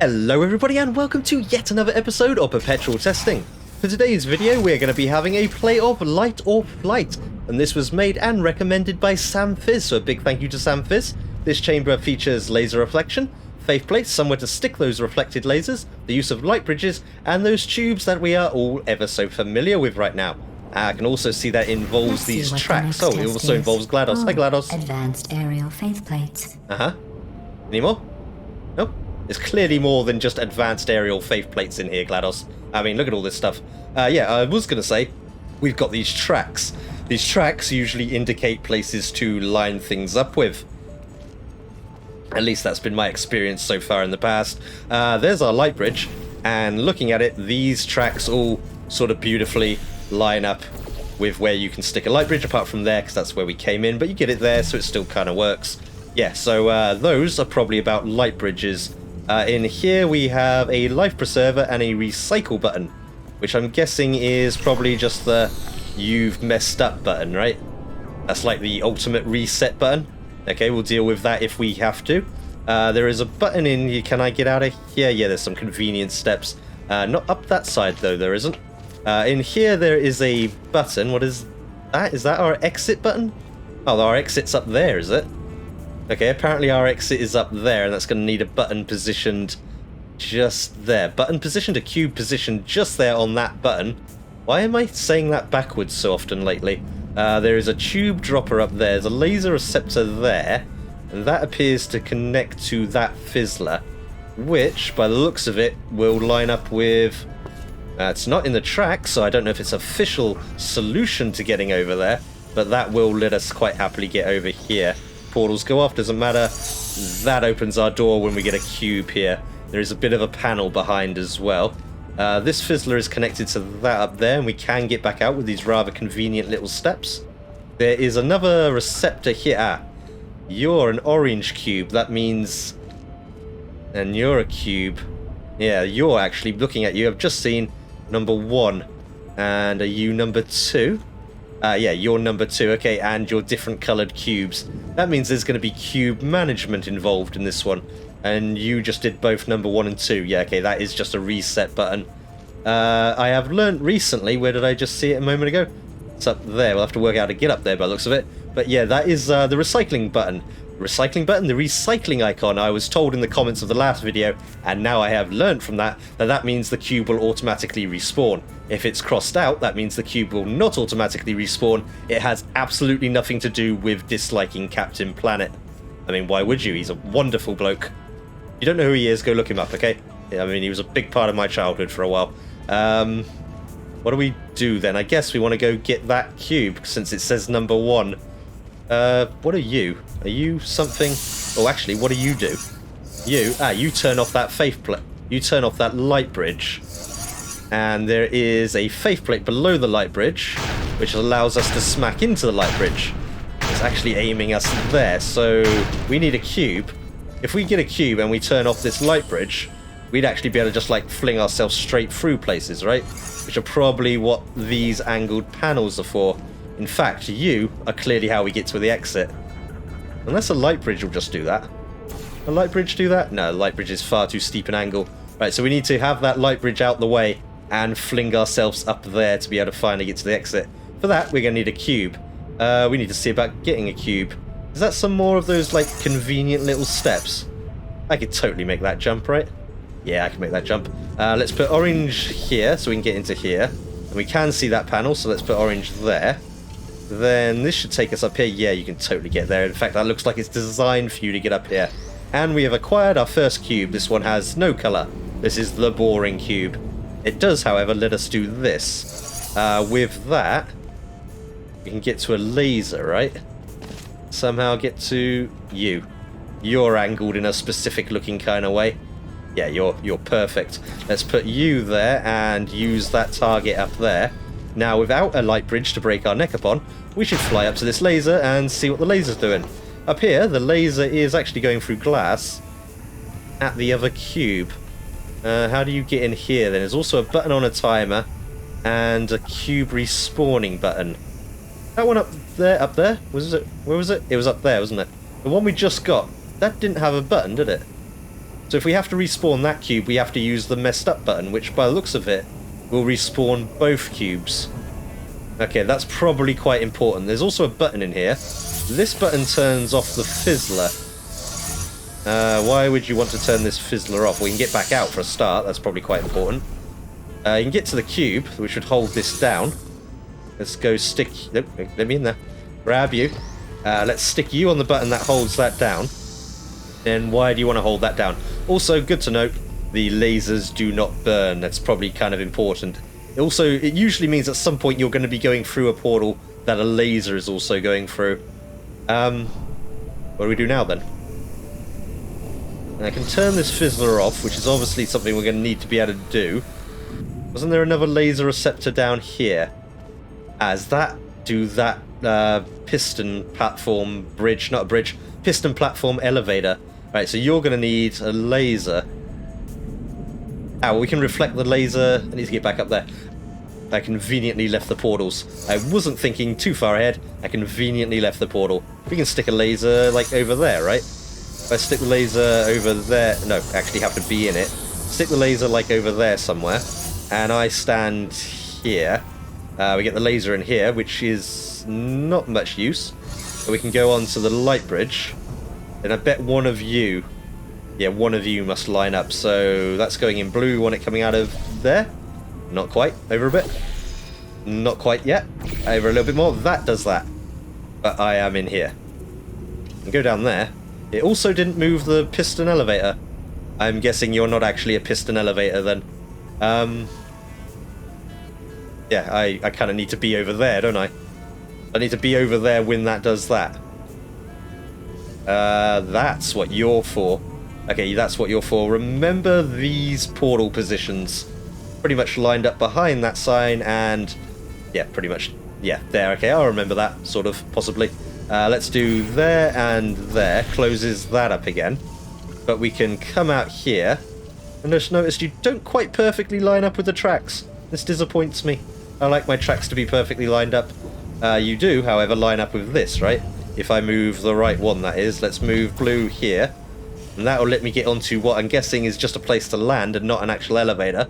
Hello everybody and welcome to yet another episode of Perpetual Testing. For today's video we're going to be having a play of Light or Flight, and this was made and recommended by samfizz, so a big thank you to samfizz. This chamber features laser reflection, faith plates, somewhere to stick those reflected lasers, the use of light bridges, and those tubes that we are all ever so familiar with right now. I can also see that involves these tracks. Oh, it also involves GLaDOS. Hi GLaDOS. Advanced aerial faith plates. Any more? Nope. There's clearly more than just advanced aerial faith plates in here, GLaDOS. I mean, look at all this stuff. Yeah, I was going to say, we've got these tracks. These tracks usually indicate places to line things up with. At least that's been my experience so far in the past. There's our light bridge, and looking at it, these tracks all sort of beautifully line up with where you can stick a light bridge, apart from there, because that's where we came in, but you get it there, so it still kind of works. Yeah, so those are probably about light bridges. In here we have a life preserver and a recycle button, which I'm guessing is probably just the you've messed up button, right? That's like the ultimate reset button. Okay, we'll deal with that if we have to. There is a button in here. Can I get out of here? Yeah, there's some convenient steps. Not up that side though, there isn't. In here there is a button. What is that? Is that our exit button? Oh, our exit's up there, is it? Okay, apparently our exit is up there, and that's going to need a button positioned just there. Button positioned, a cube positioned just there on that button. Why am I saying that backwards so often lately? There is a tube dropper up there, there's a laser receptor there, and that appears to connect to that fizzler, which, by the looks of it, will line up with... it's not in the track, so I don't know if it's an official solution to getting over there, but that will let us quite happily get over here. Portals go off, doesn't matter. That opens our door when we get a cube here. There is a bit of a panel behind as well. This fizzler is connected to that up there, and we can get back out with these rather convenient little steps. There is another receptor here. You're an orange cube. That means... And you're a cube. Yeah, you're actually, looking at you, I've just seen number 1. And are you number 2? Yeah, you're number 2, okay, and you're different coloured cubes. That means there's going to be cube management involved in this one. And you just did both number 1 and 2. Yeah, okay, that is just a reset button. I have learnt recently, where did I just see it a moment ago? It's up there, we'll have to work out how to get up there by the looks of it. But yeah, that is the recycling button. Recycling button, the recycling icon. I was told in the comments of the last video, and now I have learnt from that, that means the cube will automatically respawn. If it's crossed out, that means the cube will not automatically respawn. It has absolutely nothing to do with disliking Captain Planet. I mean, why would you? He's a wonderful bloke. You don't know who he is, go look him up, okay? I mean, he was a big part of my childhood for a while. What do we do then? I guess we want to go get that cube, since it says number 1. What are you? Are you something... Oh, actually, what do you do? You turn off that faith plate. You turn off that light bridge. And there is a faith plate below the light bridge, which allows us to smack into the light bridge. It's actually aiming us there, so we need a cube. If we get a cube and we turn off this light bridge, we'd actually be able to just, like, fling ourselves straight through places, right? Which are probably what these angled panels are for. In fact, you are clearly how we get to the exit. Unless a light bridge will just do that. A light bridge do that? No, the light bridge is far too steep an angle. Right, so we need to have that light bridge out the way and fling ourselves up there to be able to finally get to the exit. For that, we're going to need a cube. We need to see about getting a cube. Is that some more of those, like, convenient little steps? I could totally make that jump, right? Yeah, I can make that jump. Let's put orange here so we can get into here. And we can see that panel, so let's put orange there. Then this should take us up here. Yeah, you can totally get there. In fact, that looks like it's designed for you to get up here. And we have acquired our first cube. This one has no colour. This is the boring cube. It does, however, let us do this. With that, we can get to a laser, right? Somehow get to you. You're angled in a specific looking kind of way. Yeah, you're perfect. Let's put you there and use that target up there. Now, without a light bridge to break our neck upon, we should fly up to this laser and see what the laser's doing. Up here, the laser is actually going through glass at the other cube. How do you get in here then? There's also a button on a timer and a cube respawning button. That one up there? Was it? Where was it? It was up there, wasn't it? The one we just got, that didn't have a button, did it? So if we have to respawn that cube, we have to use the messed up button, which by the looks of it, will respawn both cubes. Okay, that's probably quite important. There's also a button in here. This button turns off the fizzler. Why would you want to turn this fizzler off? Well, you can get back out for a start. That's probably quite important. You can get to the cube, which would hold this down. Let's go stick... Nope, let me in there. Grab you. Let's stick you on the button that holds that down. Then why do you want to hold that down? Also, good to note, the lasers do not burn. That's probably kind of important. Also, it usually means at some point you're going to be going through a portal that a laser is also going through. What do we do now then? And I can turn this fizzler off, which is obviously something we're going to need to be able to do. Wasn't there another laser receptor down here? As that do that piston platform bridge, not a bridge, piston platform elevator. Right, so you're going to need a laser. Ah, well, we can reflect the laser. I need to get back up there. I conveniently left the portals. I wasn't thinking too far ahead. I conveniently left the portal. We can stick a laser, like, over there, right? If I stick the laser over there... No, actually have to be in it. Stick the laser, like, over there somewhere. And I stand here. We get the laser in here, which is not much use. But we can go on to the light bridge. And I bet one of you... Yeah, one of you must line up. So that's going in blue. Want it coming out of there? Not quite. Over a bit. Not quite yet. Over a little bit more. That does that. But I am in here. And go down there. It also didn't move the piston elevator. I'm guessing you're not actually a piston elevator then. Yeah, I kind of need to be over there, don't I? I need to be over there when that does that. That's what you're for. Okay, that's what you're for. Remember these portal positions. Pretty much lined up behind that sign and... Yeah, pretty much. Yeah, there. Okay, I'll remember that, sort of, possibly. Let's do there and there. Closes that up again. But we can come out here. And just noticed you don't quite perfectly line up with the tracks. This disappoints me. I like my tracks to be perfectly lined up. You do, however, line up with this, right? If I move the right one, that is. Let's move blue here. And that'll let me get onto what I'm guessing is just a place to land and not an actual elevator.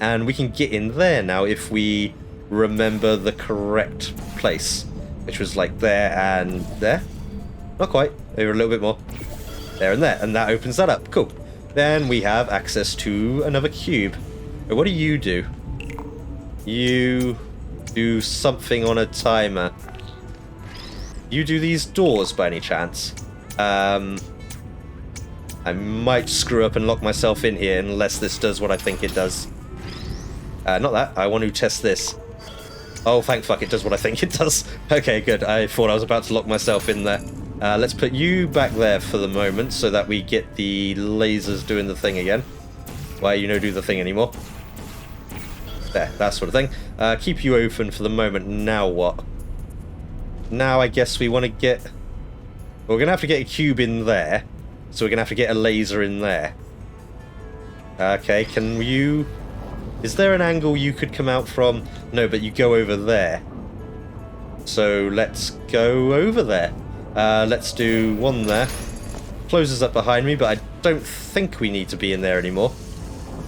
And we can get in there now if we remember the correct place. Which was like there and there. Not quite. Over a little bit more. There and there. And that opens that up. Cool. Then we have access to another cube. But what do you do? You do something on a timer. You do these doors by any chance? I might screw up and lock myself in here unless this does what I think it does. Not that. I want to test this. Oh, thank fuck, it does what I think it does. Okay, good. I thought I was about to lock myself in there. Let's put you back there for the moment so that we get the lasers doing the thing again. Why you no do the thing anymore? There, that sort of thing. Keep you open for the moment. Now what? Now I guess we want to get... We're going to have to get a cube in there. So we're going to have to get a laser in there. Okay, can you... Is there an angle you could come out from? No, but you go over there. So let's go over there. Let's do one there. Closes up behind me, but I don't think we need to be in there anymore.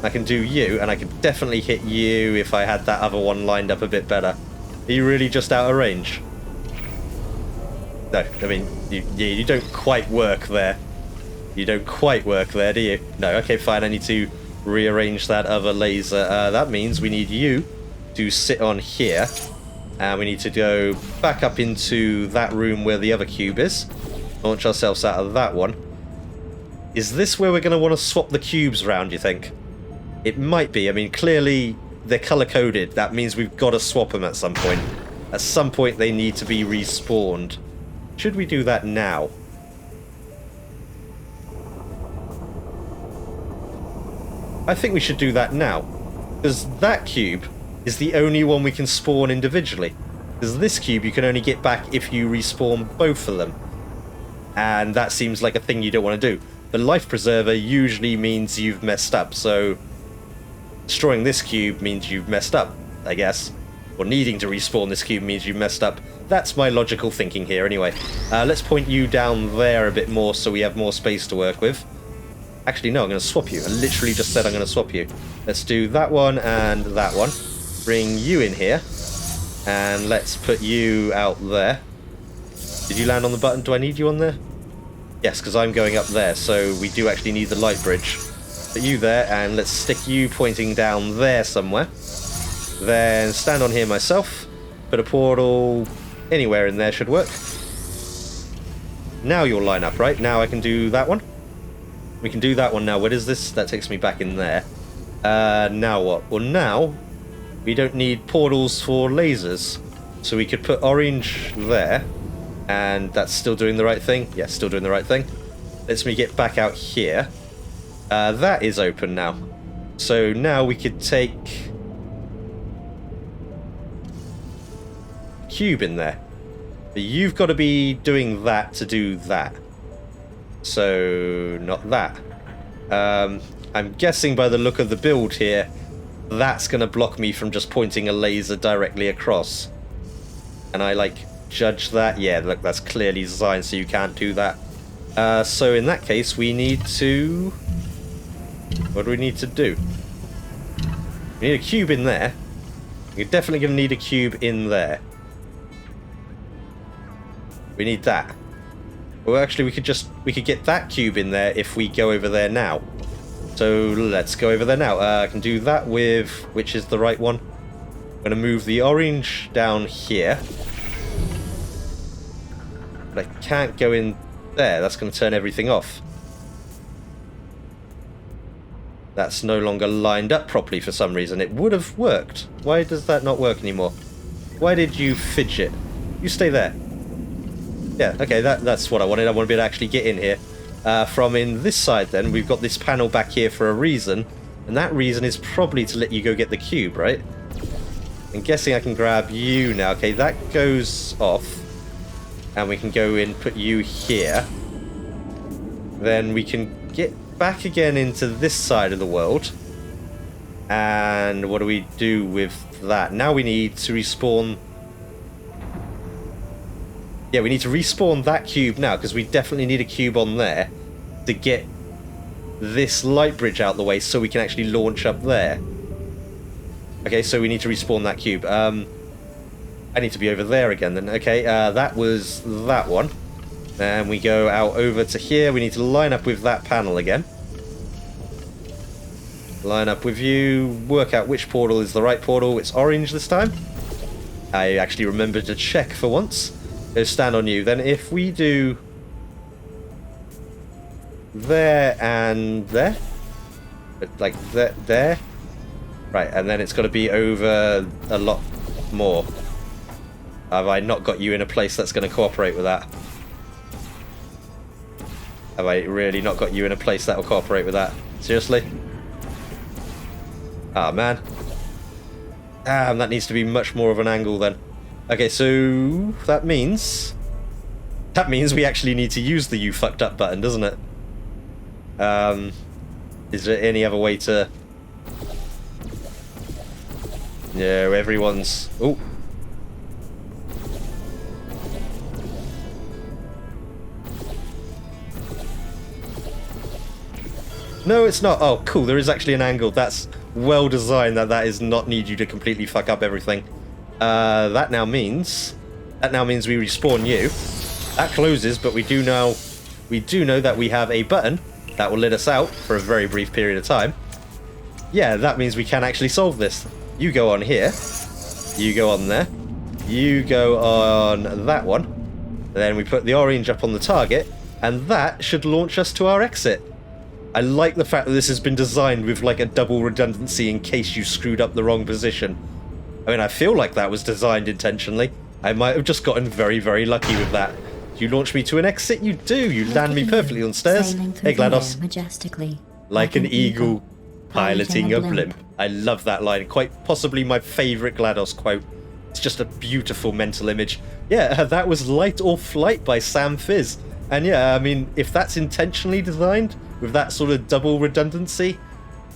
I can do you, and I could definitely hit you if I had that other one lined up a bit better. Are you really just out of range? No, I mean, you don't quite work there. You don't quite work there, do you? No, okay, fine, I need to rearrange that other laser. That means we need you to sit on here. And we need to go back up into that room where the other cube is. Launch ourselves out of that one. Is this where we're going to want to swap the cubes around, you think? It might be. I mean, clearly they're color-coded. That means we've got to swap them at some point. At some point they need to be respawned. Should we do that now? I think we should do that now. Because that cube is the only one we can spawn individually. Because this cube you can only get back if you respawn both of them. And that seems like a thing you don't want to do. The life preserver usually means you've messed up, so destroying this cube means you've messed up, I guess. Or needing to respawn this cube means you've messed up. That's my logical thinking here anyway. Let's point you down there a bit more so we have more space to work with. Actually, no, I'm going to swap you. I literally just said I'm going to swap you. Let's do that one and that one. Bring you in here. And let's put you out there. Did you land on the button? Do I need you on there? Yes, because I'm going up there, so we do actually need the light bridge. Put you there, and let's stick you pointing down there somewhere. Then stand on here myself. Put a portal anywhere in there should work. Now you'll line up, right? Now I can do that one. We can do that one now. What is this? That takes me back in there. Now what? Well, now we don't need portals for lasers. So we could put orange there. And that's still doing the right thing? Yes, still doing the right thing. Lets me get back out here. That is open now. So now we could take a cube in there. But you've got to be doing that to do that. So, not that. I'm guessing by the look of the build here, that's going to block me from just pointing a laser directly across. And I, like, judge that. Yeah, look, that's clearly designed so you can't do that. So in that case, we need to... What do we need to do? We need a cube in there. We're definitely going to need a cube in there. We need that. Well, actually, we could get that cube in there if we go over there now. So let's go over there now. I can do that with... Which is the right one? I'm going to move the orange down here. But I can't go in there. That's going to turn everything off. That's no longer lined up properly for some reason. It would have worked. Why does that not work anymore? Why did you fidget? You stay there. Yeah, okay, that's what I wanted. I want to be able to actually get in here. From in this side then, we've got this panel back here for a reason. And that reason is probably to let you go get the cube, right? I'm guessing I can grab you now. Okay, that goes off. And we can go in, put you here. Then we can get back again into this side of the world. And what do we do with that? Now we need to respawn... Yeah, we need to respawn that cube now, because we definitely need a cube on there to get this light bridge out the way so we can actually launch up there. Okay, so we need to respawn that cube. I need to be over there again then. Okay, that was that one. And we go out over to here. We need to line up with that panel again. Line up with you. Work out which portal is the right portal. It's orange this time. I actually remembered to check for once. Go stand on you. Then if we do there and there, like there, right, and then it's got to be over a lot more. Have I not got you in a place that's going to cooperate with that? Have I really not got you in a place that will cooperate with that? Seriously? Ah, man. Damn, that needs to be much more of an angle then. Okay, so that means we actually need to use the you fucked up button, doesn't it? Is there any other way to... No, everyone's... Oh. No, it's not. Oh, cool. There is actually an angle. That's well designed. That is not need you to completely fuck up everything. That now means we respawn you. That closes, but we do know that we have a button that will let us out for a very brief period of time. Yeah, that means we can actually solve this. You go on here. You go on there. You go on that one. Then we put the orange up on the target, and that should launch us to our exit. I like the fact that this has been designed with like a double redundancy in case you screwed up the wrong position. I mean, I feel like that was designed intentionally. I might have just gotten very, very lucky with that. You launch me to an exit? You do. You land me perfectly on stairs. Hey, GLaDOS. Majestically, like an eagle piloting a blimp. I love that line. Quite possibly my favourite GLaDOS quote. It's just a beautiful mental image. Yeah, that was Light or Flight by samfizz. And yeah, I mean, if that's intentionally designed with that sort of double redundancy,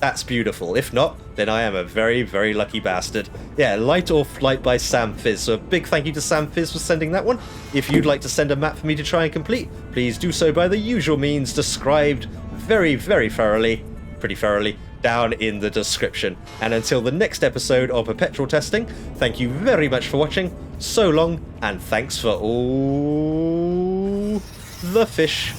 that's beautiful. If not, then I am a very, very lucky bastard. Yeah, Light or Flight by samfizz. So a big thank you to samfizz for sending that one. If you'd like to send a map for me to try and complete, please do so by the usual means described very, very thoroughly, pretty thoroughly, down in the description. And until the next episode of Perpetual Testing, thank you very much for watching. So long, and thanks for all the fish.